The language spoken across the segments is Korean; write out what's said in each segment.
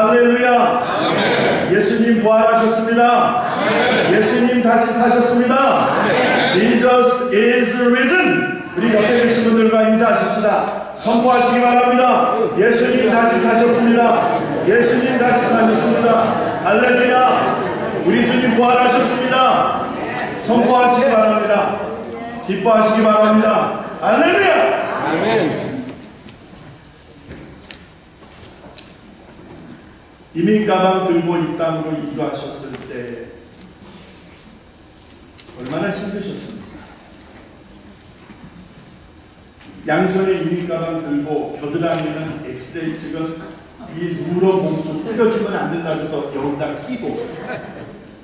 할렐루야. 아멘. 예수님 부활하셨습니다. 아멘. 예수님 다시 사셨습니다. 아멘. Jesus is risen. 우리 옆에 계신 분들과 인사하십시다. 선포하시기 바랍니다. 예수님 다시 사셨습니다. 예수님 다시 사셨습니다. 할렐루야. 우리 주님 부활하셨습니다. 선포하시기 바랍니다. 기뻐하시기 바랍니다. 할렐루야. 아멘. 이민 가방 들고 이 땅으로 이주하셨을 때 얼마나 힘드셨습니까? 양손에 이민 가방 들고 겨드랑이는 엑스레이 찍은 이 누런 봉투 뜯어주면 안 된다고 해서 여기다가 끼고,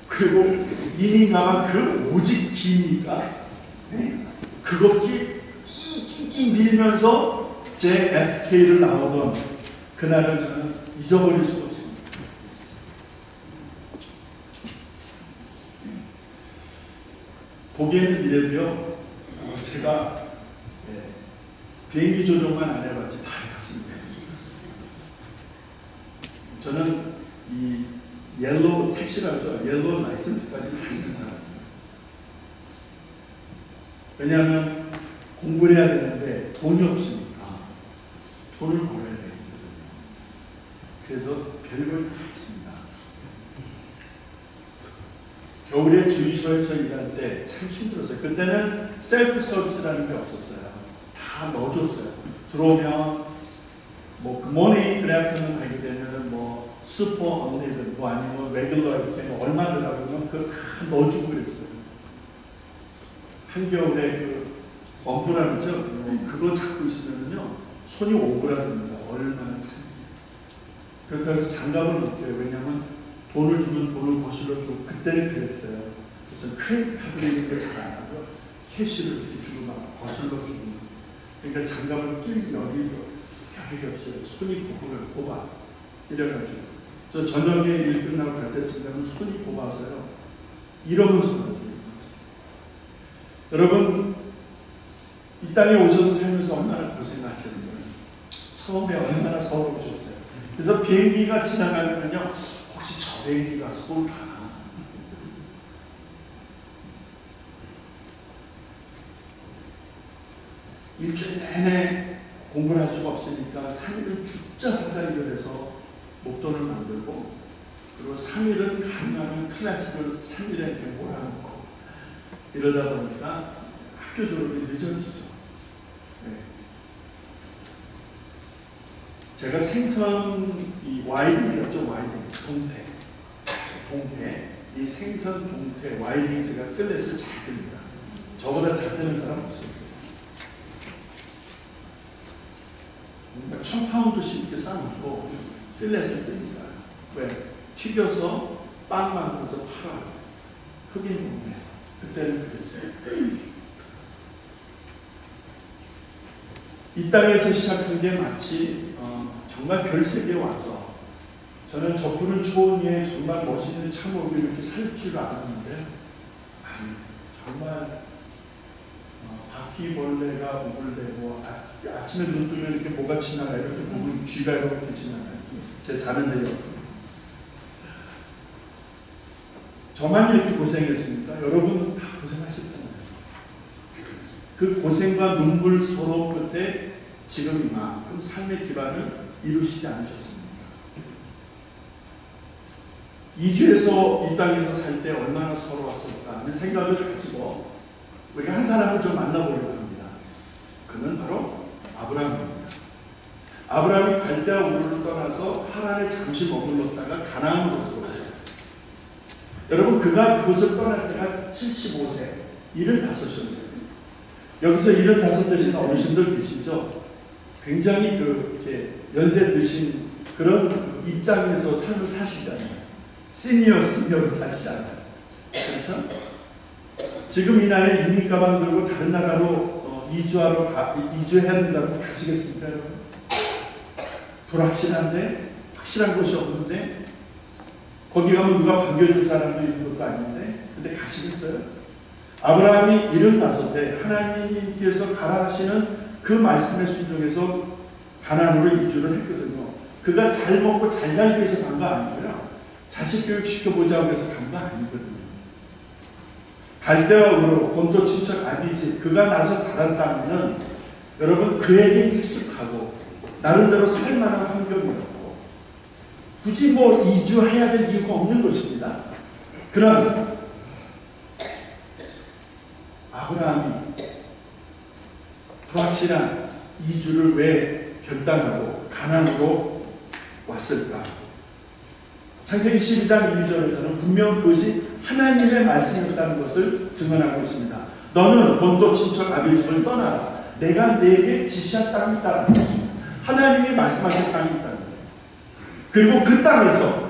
그리고 이민 가방 그 오직 깁니까? 네? 그거 끼 밀면서 JFK를 나오던 그날을 저는 잊어버릴 수가 없습니다. 보기에는 이래도요, 제가 비행기 조종만 안 해봤지 다 해봤습니다. 저는 이 옐로우 택시라죠. 옐로우 라이선스까지 다 있는 사람입니다. 왜냐하면 공부를 해야 되는데 돈이 없으니까 돈을 벌어야 되거든요. 그래서 별걸 다 했습니다. 겨울에 주유소에서 일할 때 참 힘들었어요. 그때는 셀프 서비스라는 게 없었어요. 다 넣어줬어요. 들어오면 뭐 굿모닝 그래프터는 하게 되면은 뭐 슈퍼 언니들 뭐 아니면 레귤러 이렇게 뭐 얼마 들어가고 그러면 그거 다 넣어주고 그랬어요. 한겨울에 그 엄포라는 죠 그거 잡고 있으면요 손이 오그라듭니다. 얼마나 찬지. 그렇다고 해서 장갑을 넣게요. 왜냐하면 돈을 주면 돈을 거실러 주고, 그때는 그랬어요. 그래서 크레딧 카드로 있는 거 잘 안 하고 캐시를 이렇게 주고 막 거실러 주고, 그러니까 장갑을 낄 겨를이 없어요. 손이 고바 이래가지고 저 저녁에 일 끝나고 갈 때쯤 되면 손이 고바서요 이러면서 갔어요. 여러분, 이 땅에 오셔서 살면서 얼마나 고생하셨어요. 처음에 얼마나 서러우셨어요. 그래서 비행기가 지나가면요, 혹시 저 비행기가 서울 가나? 일주일 내내 공부를 할 수가 없으니까 3일은 죽자 사자기를 해서 목돈을 만들고, 그리고 3일은 가능하면 클래식을 3일에 이렇게 몰아놓고 이러다 보니까 학교 졸업이 늦어지죠. 네. 제가 생선 이 와이링이었죠. 와이링 동태 이 생선 동태 와이링 제가 필렛을 잘 듭니다. 저보다 잘 뜨는 사람 없어요. 1000파운드씩 이렇게 싸놓고 필렛을 뜹니다. 왜? 튀겨서 빵 만들어서 팔아요. 흑인 동네에서. 그때는 그랬어요. 이 땅에서 시작한 게 마치 정말 별세계에 와서, 저는 저 푸른 초원 위에 정말 멋있는 참으로 이렇게 살 줄 알았는데, 아니, 정말 바퀴벌레가 목을 대고 아침에 눈 뜨면 이렇게 뭐가 지나가, 이렇게 보면 쥐가 이렇게 지나가요. 제 자는데요. 저만 이렇게 고생했습니까? 여러분 다 고생하셨잖아요. 그 고생과 눈물 서러움 끝에 지금 이만큼 삶의 기반을 이루시지 않으셨습니까? 이주해서 이 땅에서 살 때 얼마나 서러웠을까 하는 생각을 가지고 우리가 한 사람을 좀 만나보려고 합니다. 그는 바로 아브라함입니다. 아브라함이 갈대아 우르를 떠나서 하란에 잠시 머물렀다가 가나안으로 들어가요. 여러분, 그가 그곳을 떠날 때가 75세, 75이었어요. 여기서 75 되신 어르신들 계시죠? 굉장히 이렇게 연세 드신 그런 입장에서 삶을 사시잖아요. 시니어로 사시잖아요. 그렇죠? 지금 이 나이에 이민 가방 들고 다른 나라로 이주해야 된다고 가시겠습니까, 여러분? 불확실한데, 확실한 곳이 없는데, 거기 가면 누가 반겨줄 사람도 있는 것도 아닌데, 근데 가시겠어요? 아브라함이 75세 하나님께서 가라 하시는 그 말씀에 순종해서 가나안으로 이주를 했거든요. 그가 잘 먹고 잘 살기 위해서 간 거 아니고요. 자식 교육 시켜보자고 해서 간 거 아니거든요. 갈대와 우르, 본토 친척 아비집, 그가 나서 자란 땅은 여러분 그에게 익숙하고 나름대로 살만한 환경이었고 굳이 뭐 이주해야 될 이유가 없는 것입니다. 그런 아브라함이 확실한 이주를 왜 결단하고 가나안으로 왔을까? 창세기 12장 1절에서는 분명 그것이 하나님의 말씀이었다는 것을 증언하고 있습니다. 너는 본토 친척 아비집을 떠나라. 내가 내게 지시한 땅이 있다는 것입니다. 하나님이 말씀하신 땅이 있다는 거예요. 그리고 그 땅에서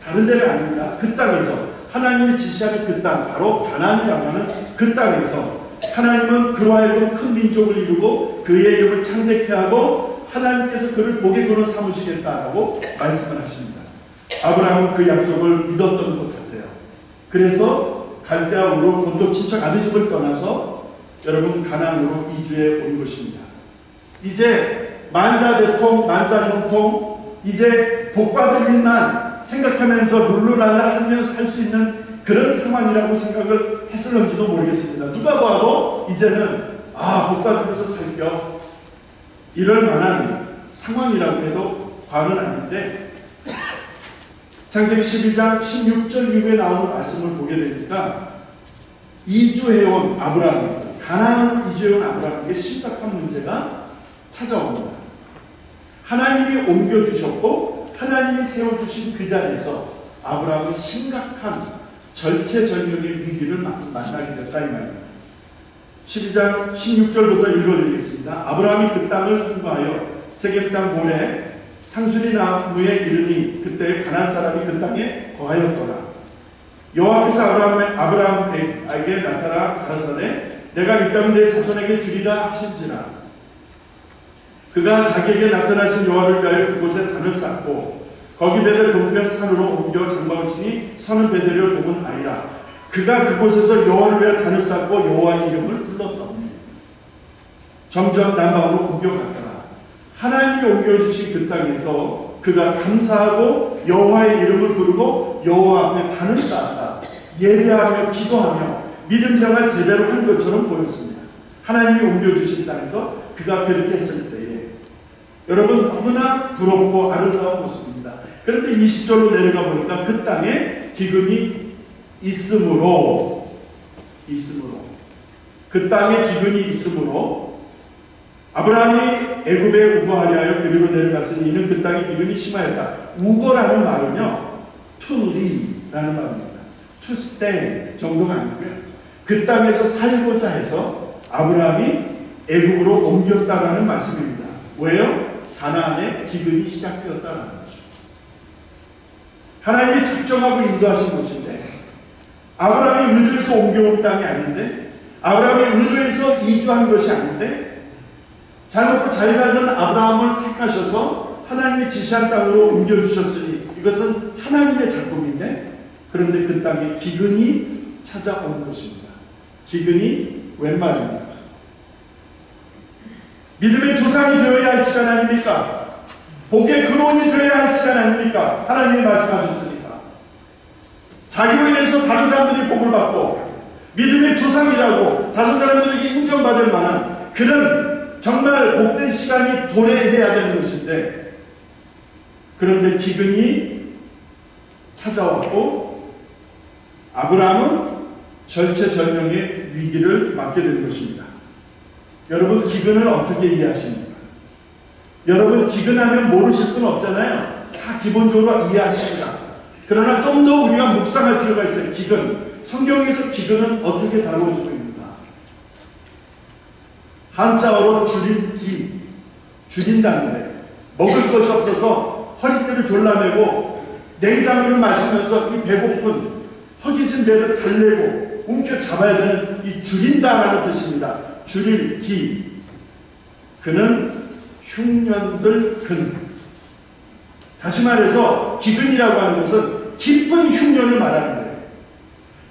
다른 데가 아닙니다. 그 땅에서 하나님이 지시하는 그 땅, 바로 가나안이라고 하는 그 땅에서 하나님은 그로 하여금 큰 민족을 이루고 그의 이름을 창대케 하고 하나님께서 그를 복의 근원 삼으시겠다라고 말씀을 하십니다. 아브라함은 그 약속을 믿었던 것 같아요. 그래서 갈대아 우르 본토 친척 아비집을 떠나서 여러분 가나안으로 이주해 온 것입니다. 이제 만사대통, 만사형통, 이제 복받을 일만 생각하면서 룰루랄라 하면서 살 수 있는 그런 상황이라고 생각을 했을런지도 모르겠습니다. 누가 봐도 이제는 복받으면서 살 겸 이럴 만한 상황이라고 해도 과언은 아닌데 창세기 12장 16절 이후에 나오는 말씀을 보게 되니까 이주해온 아브라함, 가나안으로 이주해온 아브라함에게 심각한 문제가 찾아옵니다. 하나님이 옮겨주셨고 하나님이 세워주신 그 자리에서 아브라함은 심각한 절체절명의 위기를 만나게 됐다 이 말입니다. 12장 16절부터 읽어드리겠습니다. 아브라함이 그 땅을 통과하여 세겜 땅 모래 상수리 나무에 이르니 그때 가나안 사람이 그 땅에 거하였더라. 여호와께서 아브라함에게 나타나 가라사대 내가 이 땅을 내 자손에게 주리라 하신지라. 그가 자기에게 나타나신 여호와를 위하여 그곳에 단을 쌓고 거기 베델 동편 산으로 옮겨 장막을 치니 선은 베델이요 동은 아이라. 그가 그곳에서 여호와를 위하여 단을 쌓고 여호와의 이름을 불렀더니 점점 남방으로 옮겨갔더라. 하나님이 옮겨주신 그 땅에서 그가 감사하고 여호와의 이름을 부르고 여호와 앞에 단을 쌓았다. 예배하며 기도하며 믿음 생활 제대로 한 것처럼 보였습니다. 하나님이 옮겨주신 땅에서 그가 그렇게 했을 때에 여러분 너무나 부럽고 아름다운 모습입니다. 그런데 20절로 내려가 보니까 그 땅에 기근이 있으므로 그 땅에 기근이 있으므로 아브라함이 애굽에 우거하려 하여 그리로 내려갔으니 이는 그 땅에 기근이 심하였다. 우거라는 말은요 to live라는 말입니다. to stay 정도가 아니고요. 그 땅에서 살고자 해서 아브라함이 애굽으로 옮겼다라는 말씀입니다. 왜요? 가나안에 기근이 시작되었다라는 거죠. 하나님이 작정하고 인도하신 것인데 아브라함이 의도해서 옮겨온 땅이 아닌데 아브라함이 의도해서 이주한 것이 아닌데 잘 먹고 잘 살던 아브라함을 택하셔서 하나님이 지시한 땅으로 옮겨주셨으니 이것은 하나님의 작품인데 그런데 그 땅에 기근이 찾아온 것입니다. 기근이 웬 말입니까? 믿음의 조상이 되어야 할 시간 아닙니까? 복의 근원이 되어야 할 시간 아닙니까? 하나님이 말씀하셨으니까. 자기로 인해서 다른 사람들이 복을 받고 믿음의 조상이라고 다른 사람들에게 인정받을 만한 그런 정말 복된 시간이 도래해야 되는 것인데 그런데 기근이 찾아왔고 아브라함은 절체절명의 위기를 맞게 된 것입니다. 여러분 기근을 어떻게 이해하십니까? 여러분 기근하면 모르실 분 없잖아요. 다 기본적으로 이해하십니다. 그러나 좀 더 우리가 묵상할 필요가 있어요. 기근. 성경에서 기근은 어떻게 다루어지고 있는가? 한자어로 줄인다는데 먹을 것이 없어서 허리띠를 졸라매고 냉장고를 마시면서 이 배고픈 허기진 배를 달래고 움켜잡아야 되는 이 줄인다라는 뜻입니다. 줄일 기. 그는 흉년들 근. 다시 말해서 기근이라고 하는 것은 깊은 흉년을 말하는 거예요.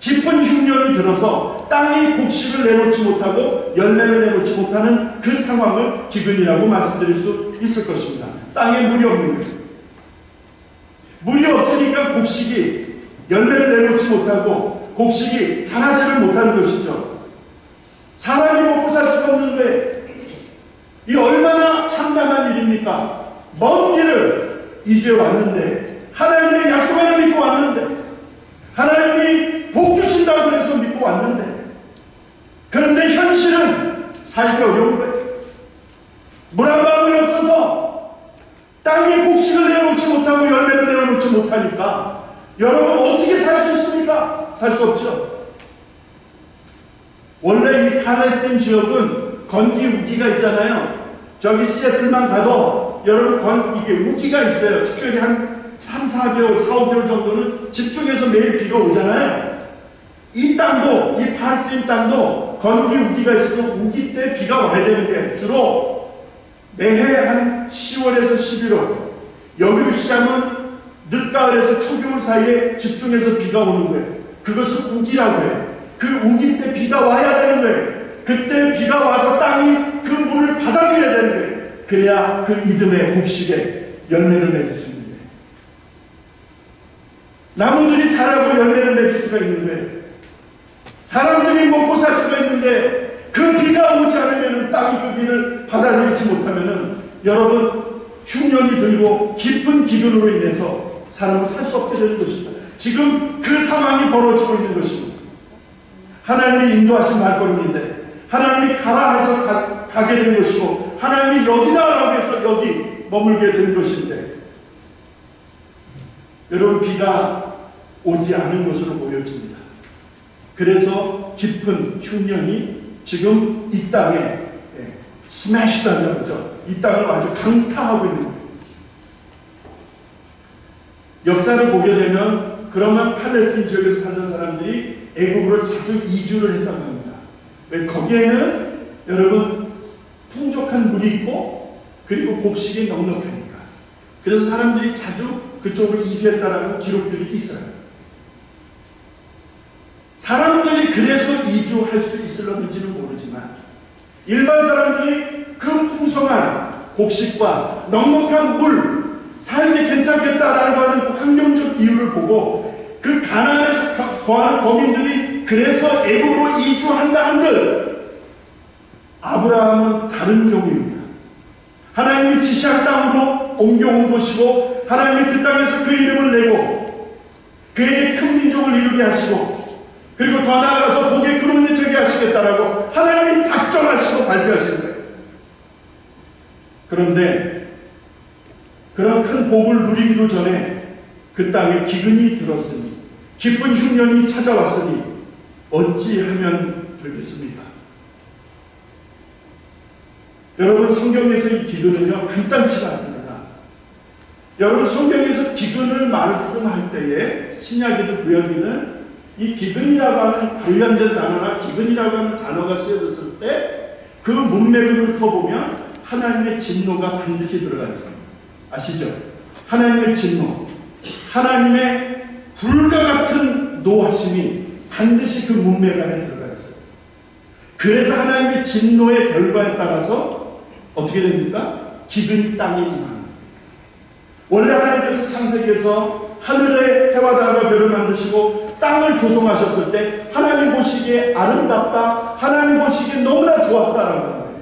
깊은 흉년이 들어서 땅이 곡식을 내놓지 못하고 열매를 내놓지 못하는 그 상황을 기근이라고 말씀드릴 수 있을 것입니다. 땅에 물이 없는 거예요. 물이 없으니까 곡식이 열매를 내놓지 못하고 곡식이 자라지를 못하는 것이죠. 사람이 먹고 살 수가 없는데 이 얼마나 참담한 일입니까? 먼 길을 이주해 왔는데, 하나님의 약속 하나 믿고 왔는데, 하나님이 복 주신다고 그래서 믿고 왔는데, 그런데 현실은 살기 어려운 거예요. 물 한 방울이 없어서 땅에 곡식을 내어놓지 못하고 열매를 내어놓지 못하니까 여러분 어떻게 살 수 있습니까? 살 수 없죠. 원래 이 팔레스타인 지역은 건기 우기가 있잖아요. 저기 시애틀만 가도 여러분 이게 우기가 있어요. 특별히 한 3, 4개월, 4, 5개월 정도는 집중해서 매일 비가 오잖아요. 이 땅도, 이 팔레스타인 땅도 건기 우기가 있어서 우기 때 비가 와야 되는데 주로 매해 한 10월에서 11월, 여기로 시작하면 늦가을에서 초겨울 사이에 집중해서 비가 오는 거예요. 그것을 우기라고 해요. 그 우기 때 비가 와야 되는 거예요. 그때 비가 와서 땅이 그 물을 받아들여야 되는 거예요. 그래야 그 이듬해 곡식에 열매를 맺을 수 있는 거예요. 나무들이 자라고 열매를 맺을 수가 있는 거예요. 사람들이 먹고 살 수가 있는데 그 비가 오지 않으면, 땅이 그 비를 받아들이지 못하면 여러분 흉년이 들고 깊은 기근으로 인해서 사람을 살 수 없게 되는 것입니다. 지금 그 상황이 벌어지고 있는 것입니다. 하나님이 인도하신 말걸음인데 하나님이 가라 해서 가게 된 것이고, 하나님이 여기다 라고 해서 여기 머물게 된 것인데, 여러분 비가 오지 않은 것으로 보여집니다. 그래서 깊은 흉년이 지금 이 땅에 스매시다는 거죠. 이 땅을 아주 강타하고 있는 거예요. 역사를 보게 되면 그러면 팔레스타인 지역에서 살던 사람들이 애국으로 자주 이주를 했다고 합니다. 왜? 거기에는 여러분 풍족한 물이 있고 그리고 곡식이 넉넉하니까. 그래서 사람들이 자주 그쪽으로 이주했다라는 기록들이 있어요. 사람들이 그래서 이주할 수 있을런지는 모르지만 일반 사람들이 그 풍성한 곡식과 넉넉한 물, 살기 괜찮겠다라고 하는 환경적 이유를 보고 그 가나안에서 거하는 거민들이 그래서 애국으로 이주한다 한들, 아브라함은 다른 경우입니다. 하나님이 지시한 땅으로 옮겨온 것이고, 하나님이 그 땅에서 그 이름을 내고 그에게 큰 민족을 이루게 하시고, 그리고 더 나아가서 복의 근원이 되게 하시겠다라고 하나님이 작정하시고 발표하시는 거예요. 그런데 그런 큰 복을 누리기도 전에 그 땅에 기근이 들었으니, 깊은 흉년이 찾아왔으니 어찌하면 되겠습니까? 여러분, 성경에서 이 기근은요 간단치가 않습니다. 여러분, 성경에서 기근을 말씀할 때에 신약이든 구약이든 이 기근이라고 하는 관련된 단어나 기근이라고 하는 단어가 쓰여졌을 때 그 문맥을 훑어보면 하나님의 진노가 반드시 들어가 있습니다. 아시죠? 하나님의 진노, 하나님의 불과 같은 노하심이 반드시 그 문맥 안에 들어가 있어요. 그래서 하나님의 진노의 결과에 따라서 어떻게 됩니까? 기근이 땅에 임합니다. 원래 하나님께서 창세기에서 하늘에 해와 달과 별을 만드시고 땅을 조성하셨을 때 하나님 보시기에 아름답다, 하나님 보시기에 너무나 좋았다라고 하는 거예요.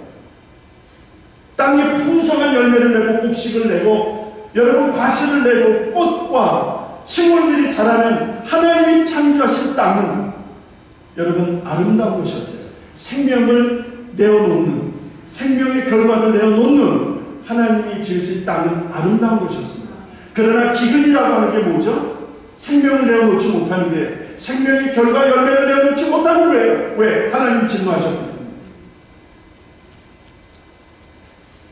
땅에 풍성한 열매를 내고 곡식을 내고 여러분 과실을 내고 꽃과 식물들이 자라는 하나님이 창조하신 땅은 여러분 아름다운 것이었어요. 생명을 내어놓는, 생명의 결과를 내어놓는 하나님이 지으신 땅은 아름다운 것이었습니다. 그러나 기근이라고 하는 게 뭐죠? 생명을 내어놓지 못하는 거예요. 생명의 결과 열매를 내어놓지 못하는 거예요. 왜? 하나님이 진노하셨기 때문에.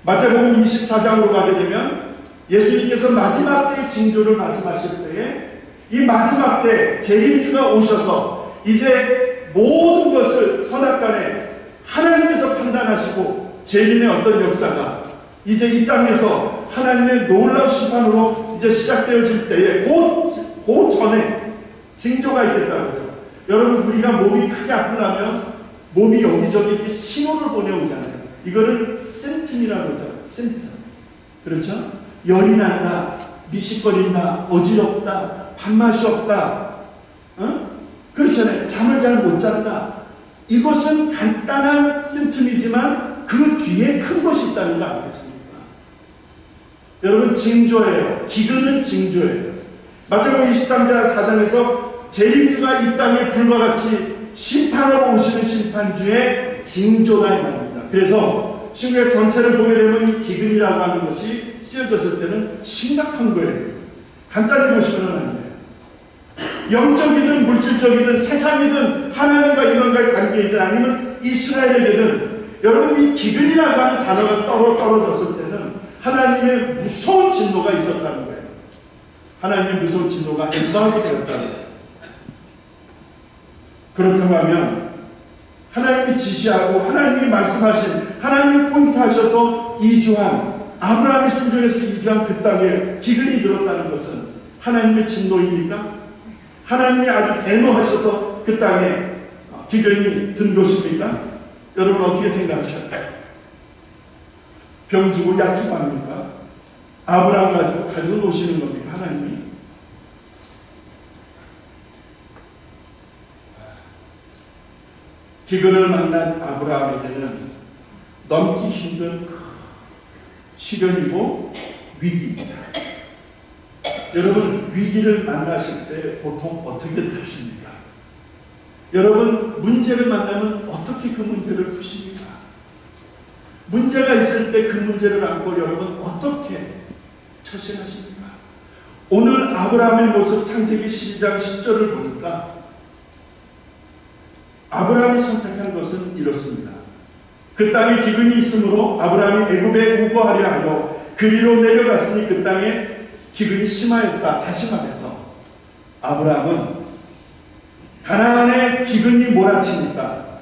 마태복음 24장으로 가게 되면 예수님께서 마지막 때의 징조를 말씀하실 때에 이 마지막 때 재림주가 오셔서 이제 모든 것을 선악간에 하나님께서 판단하시고 재림의 어떤 역사가 이제 이 땅에서 하나님의 놀라운 심판으로 이제 시작되어질 때에 그 전에 징조가 있겠다고 하죠. 여러분, 우리가 몸이 크게 아프려면 몸이 여기저기 이렇게 신호를 보내오잖아요. 이거를 심튼이라고 하죠. 심튼. 그렇죠? 열이 난다, 미식거린다, 어지럽다, 밥맛이 없다, 그렇잖아요. 잠을 잘 못 잤다. 이것은 간단한 심텀이지만 그 뒤에 큰 것이 있다는 거 아니겠습니까? 여러분, 징조예요. 기근은 징조예요. 마태복음 23장 4장에서 재림주가 이 땅에 불과 같이 심판하러 오시는 심판주의 징조다 이 말입니다. 그래서 신구약 전체를 보게 되면 이 기근이라고 하는 것이 쓰여졌을 때는 심각한 거예요. 간단히 보시면 안 돼요. 영적이든 물질적이든 세상이든 하나님과 인간과의 관계이든 아니면 이스라엘에게든 여러분, 이 기근이라고 하는 단어가 떨어졌을 때는 하나님의 무서운 진노가 있었다는 거예요. 하나님의 무서운 진노가 임박이 되었다는 거예요. 그렇다고 하면 하나님이 지시하고 하나님이 말씀하신, 하나님이 포인트하셔서 이주한, 아브라함이 순종해서 이주한 그 땅에 기근이 들었다는 것은 하나님의 진노입니까? 하나님이 아주 대노하셔서 그 땅에 기근이 든 것입니까? 여러분, 어떻게 생각하실까요? 병 주고 약 주고 합니까? 아브라함 가지고 노시는 겁니까? 하나님이? 기근을 만난 아브라함에게는 넘기 힘든 시련이고 위기입니다. 여러분, 위기를 만나실 때 보통 어떻게 하십니까? 여러분, 문제를 만나면 어떻게 그 문제를 푸십니까? 문제가 있을 때 그 문제를 안고 여러분 어떻게 처신하십니까? 오늘 아브라함의 모습 창세기 12장 10절을 보니까 아브라함이 선택한 것은 이렇습니다. 그 땅에 기근이 있으므로 아브라함이 애굽에 우거하려 하여 그리로 내려갔으니 그 땅에 기근이 심하였다. 다시 말해서 아브라함은 가나안에 기근이 몰아치니까,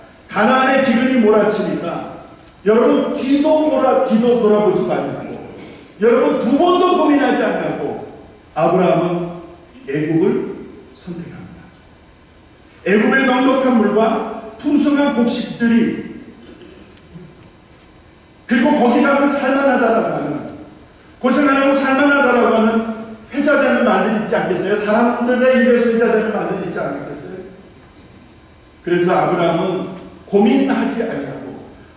여러분 뒤도 돌아보지 말고, 여러분 두 번도 고민하지 않고 아브라함은 애굽을 선택합니다. 애굽의 넉넉한 물과 풍성한 곡식들이, 그리고 거기 가면 살만하다라고 하는, 고생 안 하고 살만하다라고 하는 회자되는 말들이 있지 않겠어요? 사람들의 입에서 회자되는 말들이 있지 않겠어요? 그래서 아브라함은 고민하지 아니하고,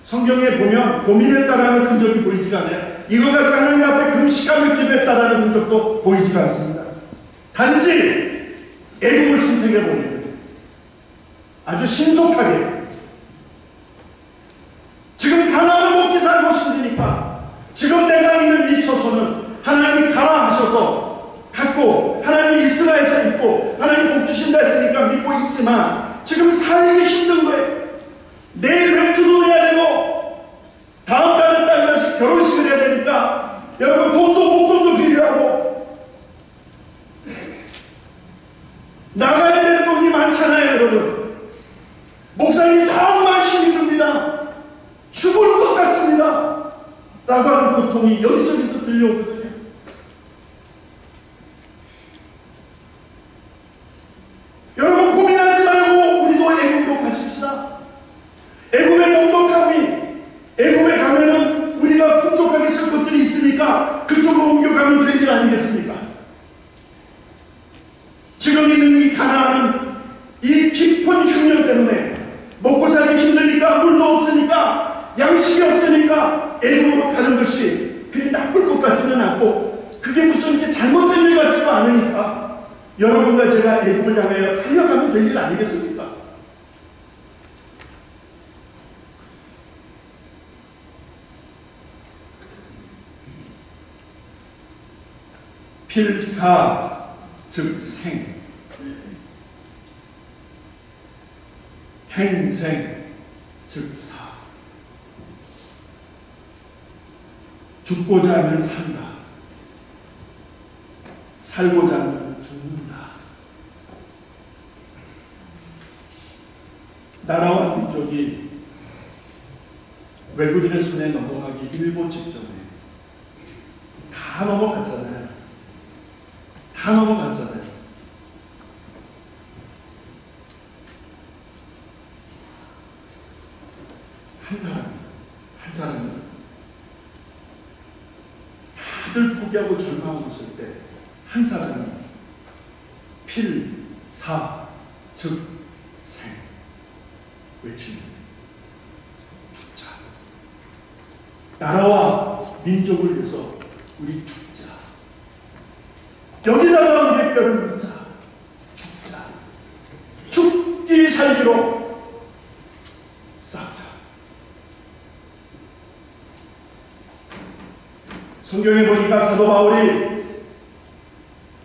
성경에 보면 고민했다라는 흔적이 보이지가 않아요. 이걸 가지고 하나님 앞에 금식하며 기도했다라는 흔적도 보이지가 않습니다. 단지 애국을 선택해버리는, 아주 신속하게 지금 가나안을 먹기 살고 싶으니까 지금 내가 있는 이 처소는 하나님이 가라 하셔서 갔고, 하나님이 이스라엘에서 있고 하나님 복 주신다 했으니까 믿고 있지만 지금 살기 힘든 거예요. 내일 렌트도 내야 되고 다음 달에 딸 자식 결혼식을 해야 되니까 여러분 목돈도 필요하고 나가야 될 돈이 많잖아요. 여러분, 목사님 정말 힘이 듭니다. 죽을 것 같습니다 라고 하는 고통이 여기저기서 들려오거든요. 여러분, 고민하지 말고 우리도 애굽으로 가십시다. 애굽의 넉넉함이, 애굽에 가면은 우리가 풍족하게 쓸 것들이 있으니까 그쪽으로 옮겨가면 될 일 아니겠습니까? 지금 있는 이 가나안은 이 깊은 흉년 때문에 먹고 살기 힘드니까, 물도 없으니까, 양식이 없으니까 애굽으로 가는 것이 그리 나쁠 것 같지는 않고, 그게 무슨 이렇게 잘못된 일 같지도 않으니까 여러분과 제가 애굽을 향하여 달려가면 될 일 아니겠습니까? 필사 즉 생, 행생 즉 사. 죽고자 하면 산다, 살고자 하면 죽는다. 나라와 민족이 외국인의 손에 넘어가기 일보 직전에 다 넘어갔잖아요. 다 넘어갔잖아요. 한 사람은 다들 포기하고 상황 있을 때 한 사람이 필사 즉 생 외치는 죽자. 나라와 민족을 위해서 우리 죽자. 여기다가 우리의 뼈를 묻자. 죽자. 죽기 살기로 싸우자. 성경에 보니까 사도 바울이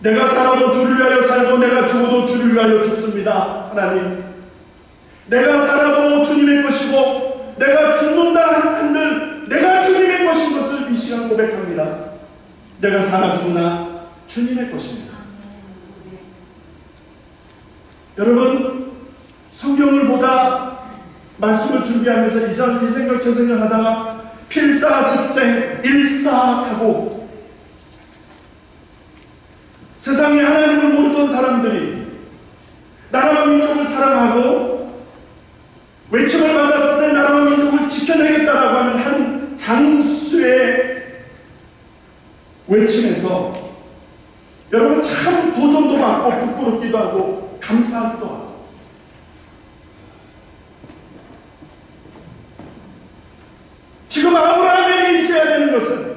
내가 살아도 주를 위하여 살고 내가 죽어도 주를 위하여 죽습니다. 하나님, 내가 살아도 주님의 것이고 내가 죽는다 한들 내가 주님의 것인 것을 이 시간 고백합니다. 내가 살아 죽으나 주님의 것입니다. 여러분, 성경을 보다 말씀을 준비하면서 이 생각 저 생각하다가 필사즉생 일사하고 세상에 하나님을 모르던 사람들이 나라와 민족을 사랑하고 외침을 받았을 때 나라와 민족을 지켜내겠다라고 하는 한 장수의 외침에서 여러분 참 도전도 받고 부끄럽기도 하고 감사하기도 하고 지금 아브라함에게 있어야 되는 것은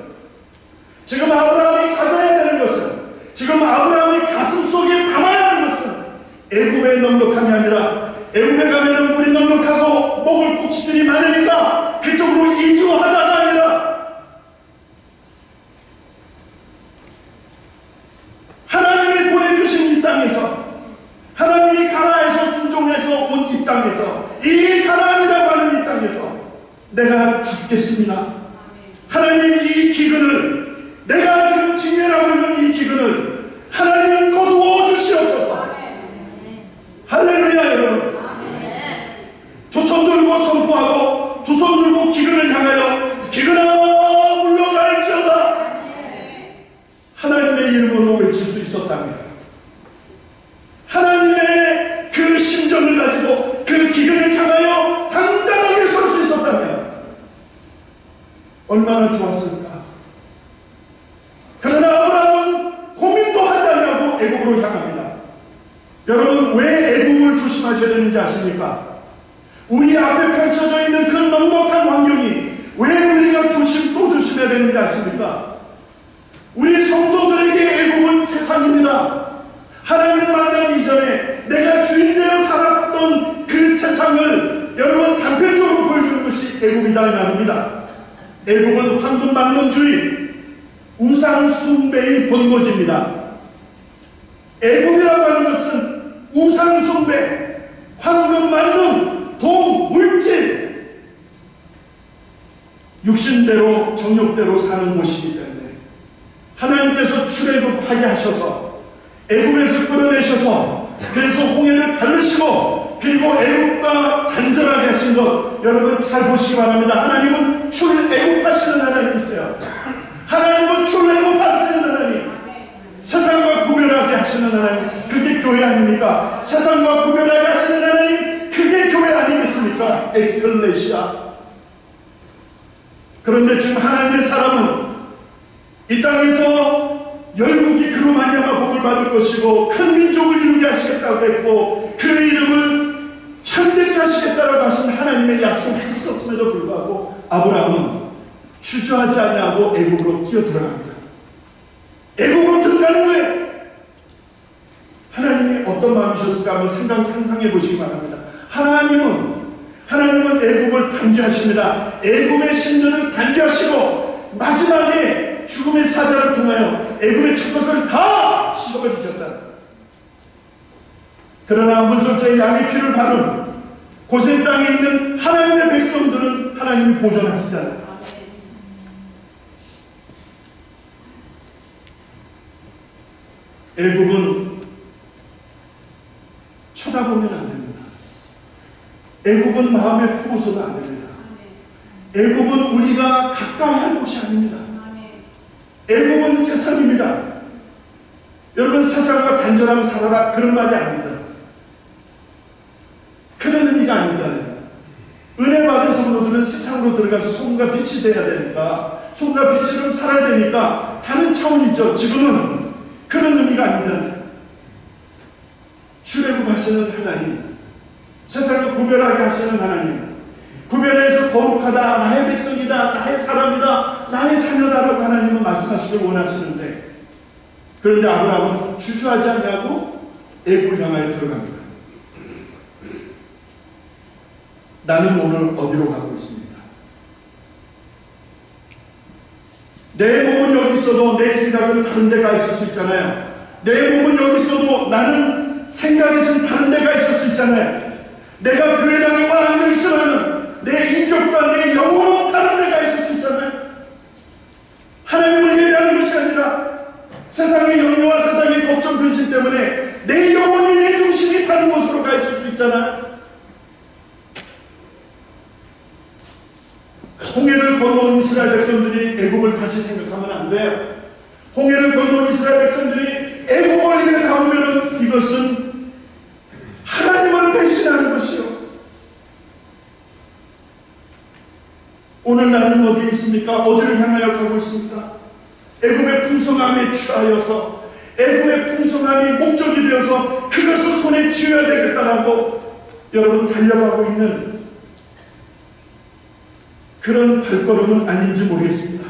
지금 아브라함이 가져야 되는 것은 지금 아브라함의 가슴 속에 담아야 하는 것은 애굽의 넉넉함이 아니라 애굽에 가면은 물이 넉넉하고 먹을 곡식들이 많으니까 그쪽으로 이주하자가 아니라 하나님이 보내주신 이 땅에서 하나님이 가나안에서 순종해서 온 이 땅에서 이 가나안이라고 하는 이 땅에서 내가 죽겠습니다. 하나님 이 기근을 내가 지금 직면하고 있는 이 기근을 하나님 거두어 주시옵소서. 할렐루야. 여러분 두 손 들고 선포하고 두 손 들고 기근을 향하여 기근아 물러갈지어다 하나님의 이름으로 외칠 수 있었다면 하나님의 그 심정을 가지고 그 기근을 향하여 당당하게 설 수 있었다면 얼마나 좋았을까. 그러나 아브라함은 고민도 하지 않냐고 애굽으로 향합니다. 여러분 왜 애굽을 조심하셔야 되는지 아십니까? 우리 앞에 펼쳐져 있는 그 넉넉한 환경이 왜 우리가 또 조심해야 되는지 아십니까? 우리 성도들에게 애굽은 세상입니다. 하나님 만나기 이전에 내가 주인 되어 살았던 그 세상을 여러분 단편적으로 보여주는 것이 애굽이다 이 말입니다. 애굽은 황금만능주의 우상 숭배의 본거지입니다. 애굽이라고 하는 것은 우상 숭배, 황금만능, 돈, 물질, 육신대로 정욕대로 사는 곳이기 때문에 하나님께서 출애굽하게 하셔서 애굽에서 끌어내셔서 그래서 홍해를 가르시고 그리고 애굽과 단절하게 하신 것 여러분 잘 보시기 바랍니다. 하나님은 출애굽하시는 하나님이세요. 하나님은 출애굽하시는 하나님, 세상과 구별하게 하시는 하나님, 그게 교회 아닙니까? 세상과 구별하게 하시는 하나님, 그게 교회 아니겠습니까? 에클레시아. 그런데 지금 하나님의 사람은 이 땅에서 열국이 그로 말미암아 복을 받을 것이고 큰 민족을 이루게 하시겠다고 했고 그 이름을 참되게 하시겠다라고 하신 하나님의 약속이 있었음에도 불구하고 아브라함은 주저하지 아니하고 애굽으로 뛰어들어갑니다. 애굽으로 들어가는 거예요. 하나님이 어떤 마음이셨을까 한번 상상해 보시기 바랍니다. 하나님은 애굽을 단죄하십니다. 애굽의 신들을 단죄하시고 마지막에 죽음의 사자를 통하여 애굽의 축것을 다 찢어버리셨잖아요. 그러나 문설주의 양의 피를 바른 고센 땅에 있는 하나님의 백성들은 하나님이 보존하시잖아요. 애굽은 쳐다보면 안 됩니다. 애굽은 마음에 품어서도 안 됩니다. 애굽은 우리가 가까이 할 곳이 아닙니다. 애굽은 세상입니다. 여러분 세상과 단절하면 살아라 그런 말이 아니죠. 그런 의미가 아니잖아요. 은혜 받은 성도들은 세상으로 들어가서 소금과 빛이 돼야 되니까 소금과 빛으로 살아야 되니까 다른 차원이죠. 지금은 그런 의미가 아니잖아요. 출애굽하시는 하나님, 세상을 구별하게 하시는 하나님, 구별해서 거룩하다, 나의 백성이다, 나의 사람이다, 나의 자녀다라고 하나님은 말씀하시길 원하시는데, 그런데 아브라함은 주저하지 않냐고 애굽을 향하여 들어갑니다. 나는 오늘 어디로 가고 있습니까? 내 몸은 여기 있어도 내 생각은 다른 데가 있을 수 있잖아요. 내 몸은 여기 있어도 나는 생각이 좀 다른 데가 있을 수 있잖아요. 내가 교회당에 와 앉아있지만 내 인격과 내 영혼은 다른 데가 있을 수 있잖아요. 하나님을 예배하는 것이 아니라 세상의 영예와 세상의 걱정 근심 때문에 내 영혼이, 내 중심이 다른 곳으로 가 있을 수 있잖아요. 홍해를 건너온 이스라엘 백성들이 애국을 다시 생각하면 안 돼요. 홍해를 건너온 이스라엘 백성들이 애국을 입에 담으면 이것은 하나님을 배신하는 것이요. 오늘 나는 어디에 있습니까? 어디를 향하여 가고 있습니까? 애국의 풍성함에 취하여서, 애국의 풍성함이 목적이 되어서 그것을 손에 쥐어야 되겠다라고 여러분 달려가고 있는 그런 발걸음은 아닌지 모르겠습니다.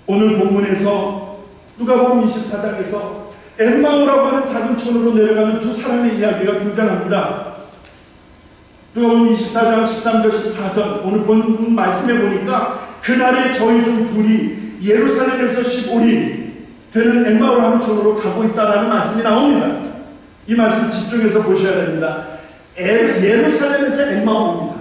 오늘 본문에서 누가복음 24장에서 엠마오라고 하는 작은 촌으로 내려가는 두 사람의 이야기가 등장합니다. 누가복음 24장 13절 14절 오늘 본 말씀에 보니까 그날에 저희 중 둘이 예루살렘에서 15리 되는 엠마오라고 하는 촌으로 가고 있다라는 말씀이 나옵니다. 이 말씀 집중해서 보셔야 됩니다. 예루살렘에서 엠마오입니다.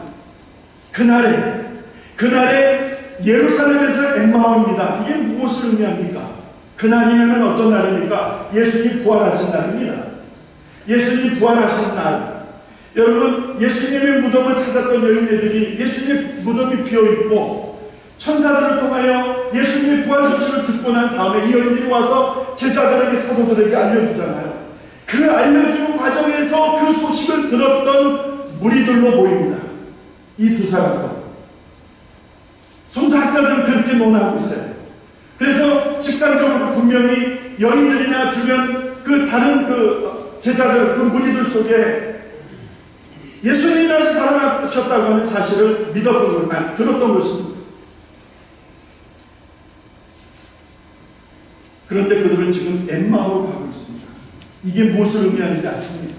그날에 예루살렘에서 엠마오입니다. 이게 무엇을 의미합니까? 그날이면 어떤 날입니까? 예수님 부활하신 날입니다. 예수님 부활하신 날. 여러분, 예수님의 무덤을 찾았던 여인네들이 예수님의 무덤이 비어있고 천사들을 통하여 예수님의 부활 소식을 듣고 난 다음에 이 여인들이 와서 제자들에게, 사도들에게 알려주잖아요. 그 알려주는 과정에서 그 소식을 들었던 무리들로 보입니다. 이 두 사람과 성서학자들은 그렇게 논하고 있어요. 그래서 직관적으로 분명히 여인들이나 주변 그 다른 그 제자들, 그 무리들 속에 예수님이 다시 살아나셨다고 하는 사실을 들었던 것입니다. 그런데 그들은 지금 엠마오로 가고 있습니다. 이게 무엇을 의미하는지 아십니까?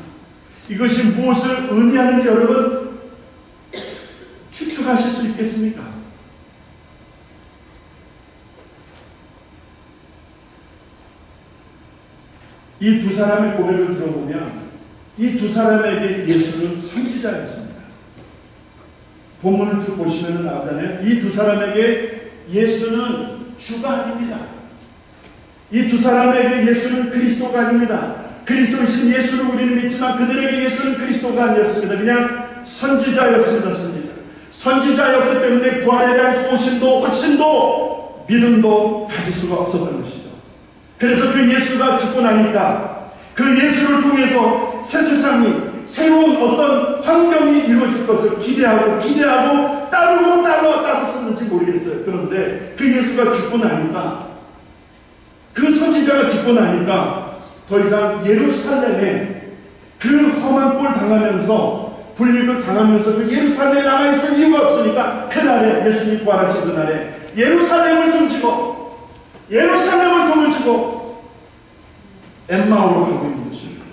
이것이 무엇을 의미하는지 여러분 추측하실 수 있겠습니까? 이 두 사람의 고백을 들어보면 이 두 사람에게 예수는 선지자였습니다. 본문을 쭉 보시면 나오잖아요. 이 두 사람에게 예수는 주가 아닙니다. 이 두 사람에게 예수는 그리스도가 아닙니다. 그리스도이신 예수를 우리는 믿지만 그들에게 예수는 그리스도가 아니었습니다. 그냥 선지자였습니다. 선지자였기 때문에 부활에 대한 소신도 확신도 믿음도 가질 수가 없었던 것이죠. 그래서 그 예수가 죽고 나니까 그 예수를 통해서 새 세상이, 새로운 어떤 환경이 이루어질 것을 기대하고 따르었는지 모르겠어요. 그런데 그 예수가 죽고 나니까, 그 선지자가 죽고 나니까 더 이상 예루살렘에 그 험한 꼴 당하면서, 불이익을 당하면서 그 예루살렘에 남아있을 이유가 없으니까 그날에, 예수님이 부활하신 그날에 예루살렘을 등지고 엠마오로 가고 있는 것입니다.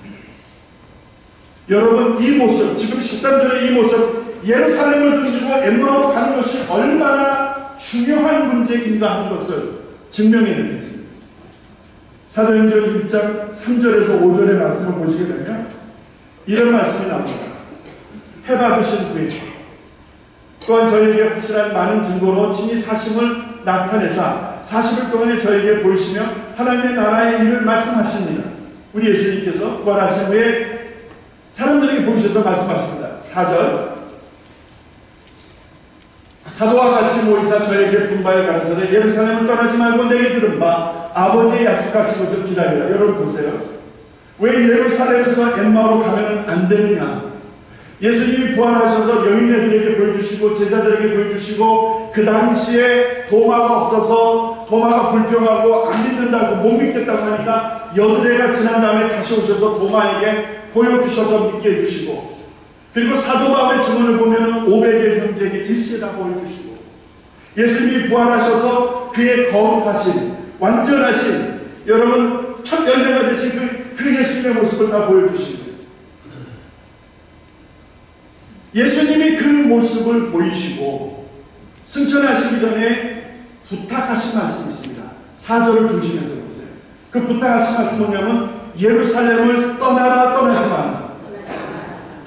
여러분, 이 모습, 지금 13절의 이 모습, 예루살렘을 등지고 엠마오로 가는 것이 얼마나 중요한 문제인가 하는 것을 증명해내겠습니다. 사도행전 1장 3절에서 5절의 말씀을 보시게 되면 이런 말씀이 나옵니다. 해 받으신 후에 또한 저희에게 확실한 많은 증거로 친히 사심을 나타내사 40일 동안에 저에게 보이시며 하나님의 나라의 일을 말씀하십니다. 우리 예수님께서 부활하신 후에 사람들에게 보이셔서 말씀하십니다. 4절 사도와 같이 모이사 저에게 분바에 가라사대 예루살렘을 떠나지 말고 내게 들은 바 아버지의 약속하신 것을 기다리라. 여러분 보세요. 왜 예루살렘에서 엠마오로 가면 안 되느냐? 예수님이 부활하셔서 여인네들에게 보여주시고 제자들에게 보여주시고 그 당시에 도마가 없어서 도마가 불평하고 안 믿는다고 못 믿겠다고 하니까 여드레가 지난 다음에 다시 오셔서 도마에게 보여주셔서 믿게 해주시고, 그리고 사도 바울의 증언을 보면 500의 형제에게 일시에 다 보여주시고, 예수님이 부활하셔서 그의 거룩하신 완전하신 여러분 첫 열매가 되신 그 예수님의 모습을 다 보여주시고, 예수님이 그 모습을 보이시고 승천하시기 전에 부탁하신 말씀이 있습니다. 4절을 중심에서 보세요. 그 부탁하신 말씀은 뭐냐면 예루살렘을 떠나라 떠나지 말라.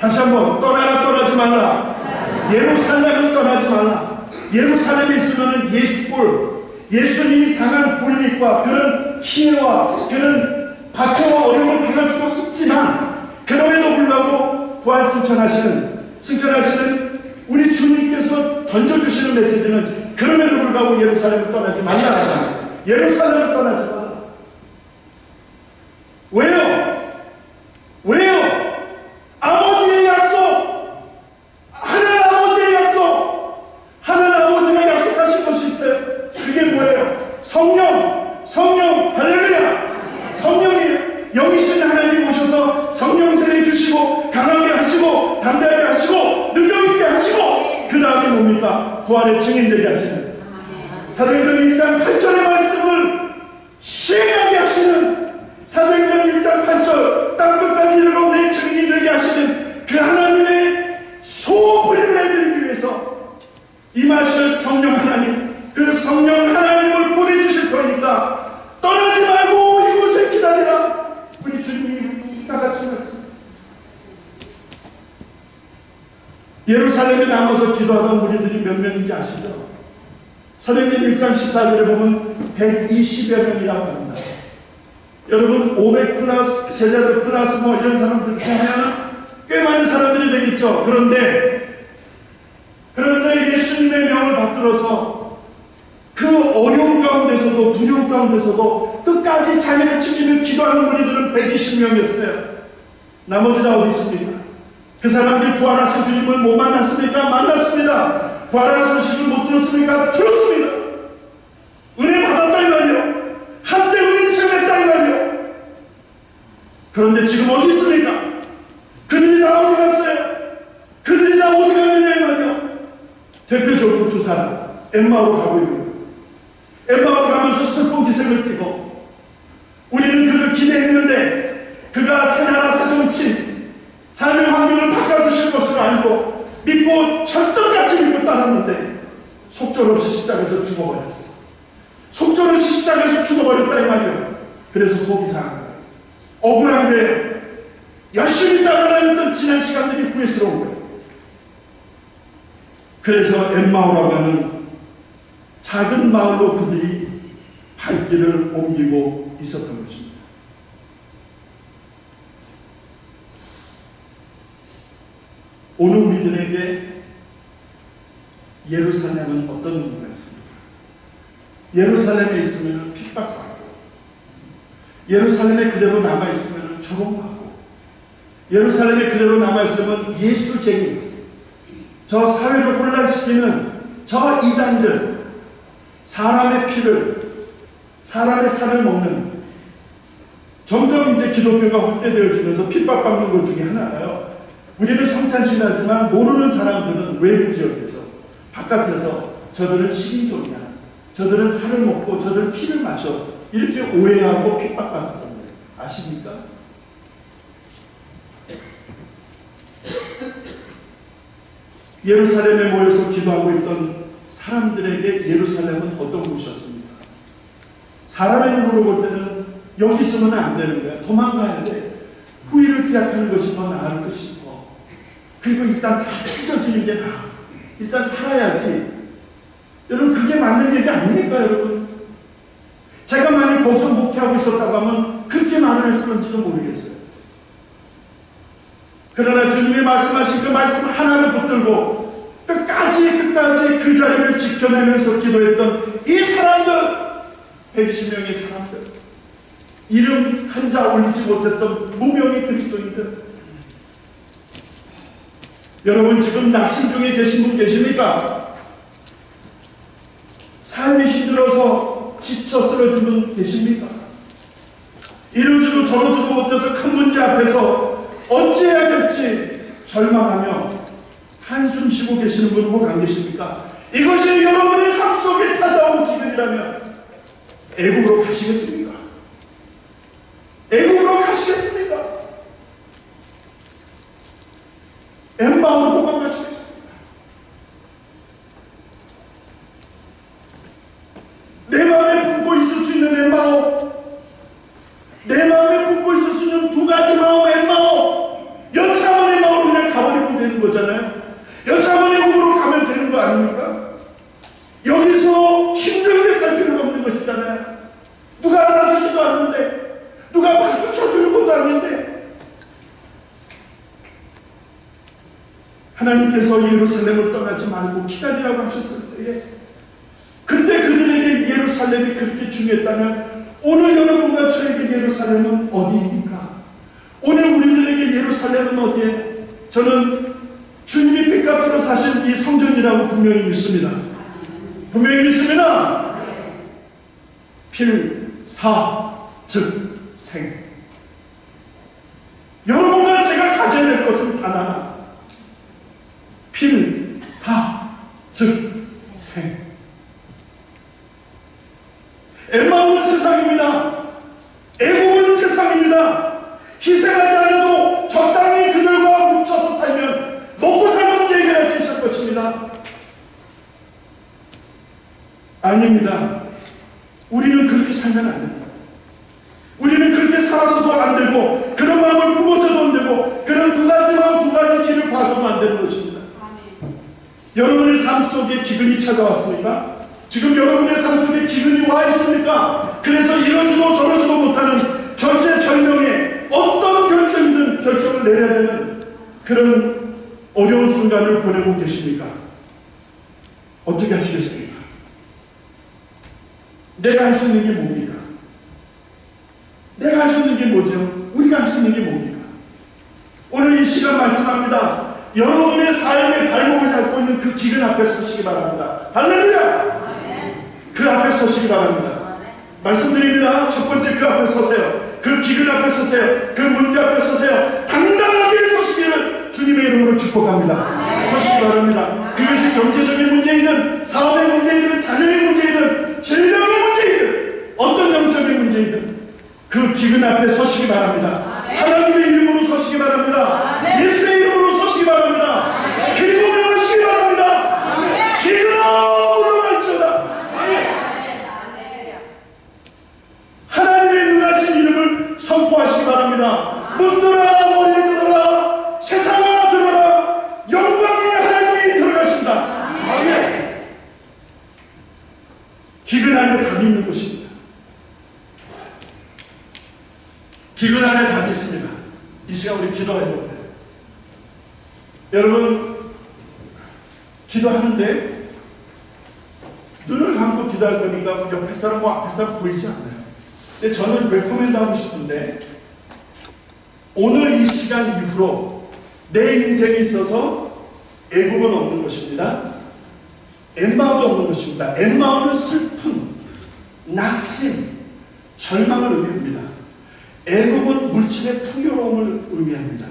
다시 한번 떠나라 떠나지 말라. 예루살렘을 떠나지 말라. 예루살렘에 있으면 예수골, 예수님이 당한 불이익과 그런 피해와 그런 박해와 어려움을 당할 수도 있지만, 그럼에도 불구하고 부활 승천하시는 우리 주님께서 던져주시는 메시지는 그럼에도 불구하고 예루살렘을 떠나지 말라. 예루살렘을 떠나지 말라. 왜요? 왜요? 아버지의 약속, 하늘 아버지의 약속, 하늘 아버지가 약속하신 것이 있어요. 그게 뭐예요? 성령, 할렐루야. 성령이에요. 영이신 하나님 오셔서 성령 세례 주시고 강하게 하시고 담대하게 하시고 능력 있게 하시고, 그 다음에 뭡니까? 부활의 증인되게 하시는, 사도행전 1장 8절의 말씀을 시행하게 하시는, 사도행전 1장 8절 땅끝까지 이르러 내 증인이 되게 하시는 그 하나님의 소불을 내드리기 위해서 임하실 성령 하나님, 그 성령 하나님을 보내주실 거니까 떠나지 말고 이곳에 기다리라. 우리 주님이 부탁하신 말씀. 예루살렘에 남아서 기도하던 무리들이 몇 명인지 아시죠? 사도행전 1장 14절에 보면 120여 명이라고 합니다. 여러분 500 플러스 제자들 플러스 뭐 이런 사람들 하면 꽤 많은 사람들이 되겠죠. 그런데 예수님의 명을 받들어서 그 어려운 가운데서도 두려움 가운데서도 끝까지 자기를 지키며 기도하는 무리들은 120명이었어요. 나머지 다 어디 있습니까? 그 사람들이 부활하신 주님을 못 만났습니까? 만났습니다. 부활한 소식을 못 들었습니까? 들었습니다. 은혜 받았다 이 말이요. 한때 은혜 체험했다 이 말이요. 그런데 지금 어디 있습니까? 그들이 다 어디 갔어요? 그들이 다 어디 갔느냐 이 말이요. 대표적으로 두 사람 엠마오로 가고 있는 거예요. 엠마오로 가면서 슬픈 기색을 띠고, 우리는 그를 기대했는데 그가 새 나라 새 정치 삶의 환경을 바꿔주실 것을 알고 믿고 철떡같이 믿고 따랐는데 속절없이 십자가에서 죽어버렸어. 속절없이 십자가에서 죽어버렸다 이 말이에요. 그래서 속이 상한 거예요. 억울한 거예요. 열심히 따라다녔던 지난 시간들이 후회스러운 거예요. 그래서 엠마오라고 하는 작은 마을로 그들이 발길을 옮기고 있었던 것입니다. 오늘 우리들에게 예루살렘은 어떤 의미가 있습니까? 예루살렘에 있으면 핍박받고, 예루살렘에 그대로 남아있으면 조롱받고, 예루살렘에 그대로 남아있으면 예수쟁이, 저 사회를 혼란시키는 저 이단들, 사람의 피를, 사람의 살을 먹는, 점점 이제 기독교가 확대되어지면서 핍박받는 것 중에 하나가요. 우리는 성찬신하지만 모르는 사람들은 외부 지역에서, 바깥에서 저들은 식인종이야, 저들은 살을 먹고 저들은 피를 마셔, 이렇게 오해하고 핍박받는 거예요. 아십니까? 예루살렘에 모여서 기도하고 있던 사람들에게 예루살렘은 어떤 곳이었습니까? 사람의 눈으로 볼 때는 여기 있으면 안 되는 거야. 도망가야 돼. 후일을 기약하는 것이 더 나을 것이고, 그리고 일단 다 찢어지는 게 나아. 일단 살아야지. 여러분 그게 맞는 얘기 아닙니까 여러분? 제가 만약 거기서 목회하고 있었다고 하면 그렇게 말을 했을런지도 모르겠어요. 그러나 주님이 말씀하신 그 말씀 하나를 붙들고 끝까지 그 자리를 지켜내면서 기도했던 이 사람들, 110명의 사람들, 이름 한자 올리지 못했던 무명의 그리스도인들, 여러분 지금 낙심 중에 계신 분 계십니까? 삶이 힘들어서 지쳐 쓰러진 분 계십니까? 이러지도 저러지도 못해서 큰 문제 앞에서 어찌해야 될지 절망하며 한숨 쉬고 계시는 분 혹 안 계십니까? 이것이 여러분의 삶 속에 찾아온 기근이라면 애국으로 가시겠습니까? 애국으로 가시겠습니까? 엠마오로 도망가시겠습니까? 내 마음에 품고 있을 수 있는 엠마오, 내 마음에 품고 있을 수 있는 두 가지 마음 엠마오, 여차하면 엠마오로 그냥 가버리면 되는 거잖아요. 여차하면 애국으로 가면 되는 거 아닙니까? 여기서 힘들게 살 필요가 없는 것이잖아요. 누가 알아주지도 않는데, 누가 박수 쳐주는 것도 아닌데, 하나님께서 예루살렘을 떠나지 말고 기다리라고 하셨을 때에, 그때 그들에게 예루살렘이 그렇게 중요했다면 오늘 여러분과 저에게 예루살렘은 어디입니까? 오늘 우리들에게 예루살렘은 어디에? 저는 주님이 핏값으로 사신 이 성전이라고 분명히 믿습니다. 분명히 믿습니다. 필사 즉 생. 여러분과 제가 가져야 될 것은 단 하나. 필사 즉 생. 엠마오는 세상입니다. 애국은 세상입니다. 희생하지 않아도 적당히 그들과 뭉쳐서 살면 먹고 사는 문제 해결할 수 있을 것입니다. 아닙니다. 우리는 그렇게 살면 안 됩니다. 우리는 그렇게 살아서도 안 되고, 그런 마음을 품어서도 안 되고, 그런 두 가지 마음, 두 가지 길을 봐서도 안 되는 것입니다. 여러분의 삶 속에 기근이 찾아왔습니까? 지금 여러분의 삶 속에 기근이 와 있습니까? 그래서 이러지도 저러지도 못하는 절제절명의 어떤 결정을 내려야 되는 그런 어려운 순간을 보내고 계십니까? 어떻게 하시겠습니까? 내가 할 수 있는 게 뭡니까? 내가 할 수 있는 게 뭐죠? 우리가 할 수 있는 게 뭡니까? 오늘 이 시간 말씀합니다. 여러분의 삶의 발목을 잡고 있는 그 기근 앞에 서시기 바랍니다. 할렐루야! 그 앞에 서시기 바랍니다. 말씀드립니다. 첫 번째 그 앞에 서세요. 그 기근 앞에 서세요. 그 문제 앞에 서세요. 당당하게 서시기를 주님의 이름으로 축복합니다. 서시기 바랍니다. 그것이 경제적인 문제이든 사업의 문제이든 자녀의 문제이든 질병의 문제이든 어떤 영적인 문제이든 그 기근 앞에 서시기 바랍니다. 하나님의 이름으로 서시기 바랍니다. 예수의 이름으로 서시기 바랍니다. 그리고 명하시기 바랍니다. 기근아 물러갈지어다. 하나님의 능하신 이름을 선포하시기 바랍니다. 문들아 머리 들어라, 세상아 들어라, 영광의 하나님이 들어가신다. 기근 안에 답이 있는 것입니다. 기근 안에 답이 있습니다. 이 시간 우리 기도하려고 해요. 여러분, 기도하는데 눈을 감고 기도할 거니까 옆에 사람 뭐 앞에 사람 보이지 않아요. 근데 저는 레코멘드 하고 싶은데, 오늘 이 시간 이후로 내 인생에 있어서 애국은 없는 것입니다. 엠마오도 없는 것입니다. 엠마오는 슬픔, 낙심, 절망을 의미합니다. 애국은 물질의 풍요로움을 의미합니다.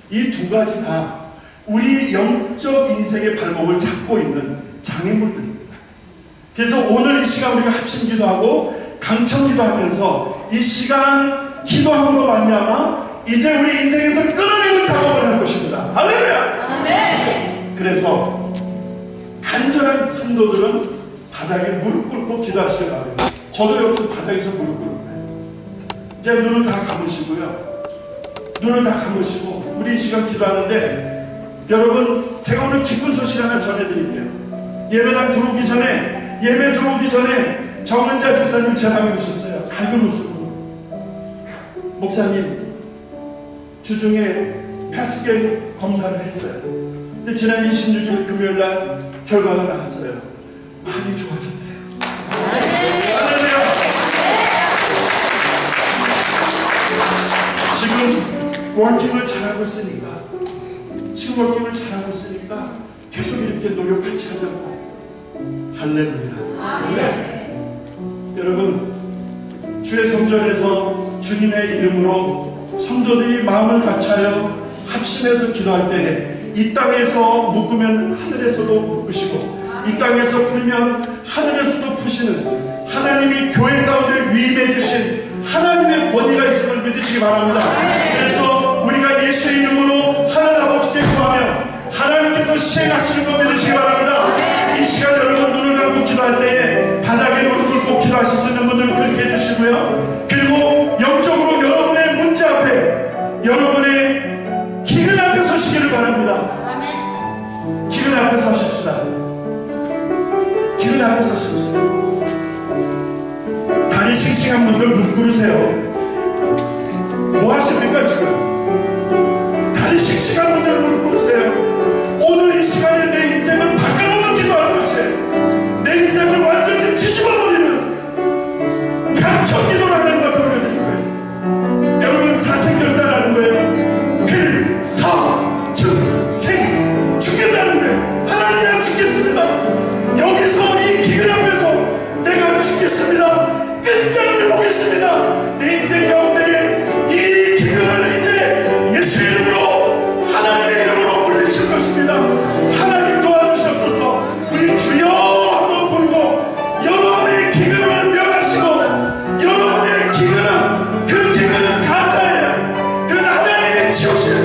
이 두 가지 다 우리 영적 인생의 발목을 잡고 있는 장애물들입니다. 그래서 오늘 이 시간 우리가 합심 기도하고 강청 기도하면서 이 시간 기도함으로 말미암아 이제 우리 인생에서 끊어내는 작업을 할 것입니다. 할렐루야! 아멘. 그래서 간절한 성도들은 바닥에 무릎 꿇고 기도하시길 바랍니다. 저도 여러분 바닥에서 무릎 꿇어요. 이제 눈을 다 감으시고요. 눈을 다 감으시고 우리 이 시간 기도하는데, 여러분 제가 오늘 기쁜 소식 하나 전해드릴게요. 예배당 들어오기 전에, 예배 들어오기 전에 정은자 집사님 제 방에 오셨어요. 밝은 웃음으로. 목사님, 주중에 패스겐 검사를 했어요. 근데 지난 26일 금요일날 결과가 나왔어요. 많이 좋아졌대요. 지금 워킹을 잘하고 있으니까 지금 워킹을 잘하고 있으니까 계속 이렇게 노력 같이 하자고. 할렐루야. 네. 여러분, 주의 성전에서 주님의 이름으로 성도들이 마음을 같이하여 합심해서 기도할 때에 이 땅에서 묶으면 하늘에서도 묶으시고 이 땅에서 풀면 하늘에서도 푸시는 하나님이 교회 가운데 위임해 주신 하나님의 권위가 있음을 믿으시기 바랍니다. 그래서 우리가 예수의 이름으로 하늘 아버지께 구하면 하나님께서 시행하시는 것 믿으시기 바랍니다. 이 시간 여러분 눈을 감고 기도할 때에 바닥에 무릎 꿇고 기도하실 수 있는 분들은 그렇게 해주시고요. 그리고 영적으로 여러분의 문제 앞에, 여러분의 기근 앞에 서시기를 바랍니다. 기근 앞에 서십시다. 기근 앞에 서십시다. 다리 싱싱한 분들 무릎 꿇으세요. 뭐 하십니까 지금? 다리 싱싱한 분들 무릎 꿇으세요. 오늘 이 시간에 내 인생을 바꿔놓는 기도할 것이에요. 내 인생을 완전히 뒤집어버리는 강청 기도를 하나님 앞에 올려드릴 거예요. 여러분 사생결단하는 거예요. 필사즉생 죽겠다는 거예요. 하나님 내가 죽겠습니다. 여기서 이 기근 앞에서 내가 죽겠습니다. 끝장을 보겠습니다. 내 인생 가운데 이 기근을 이제 예수의 이름으로 하나님의 이름으로 물리칠 것입니다. 하나님 도와주시옵소서. 우리 주여 한번 부르고 여러분의 기근을 명하시고 여러분의 기근은 그 기근은 가짜예요. 그건 하나님이 지우실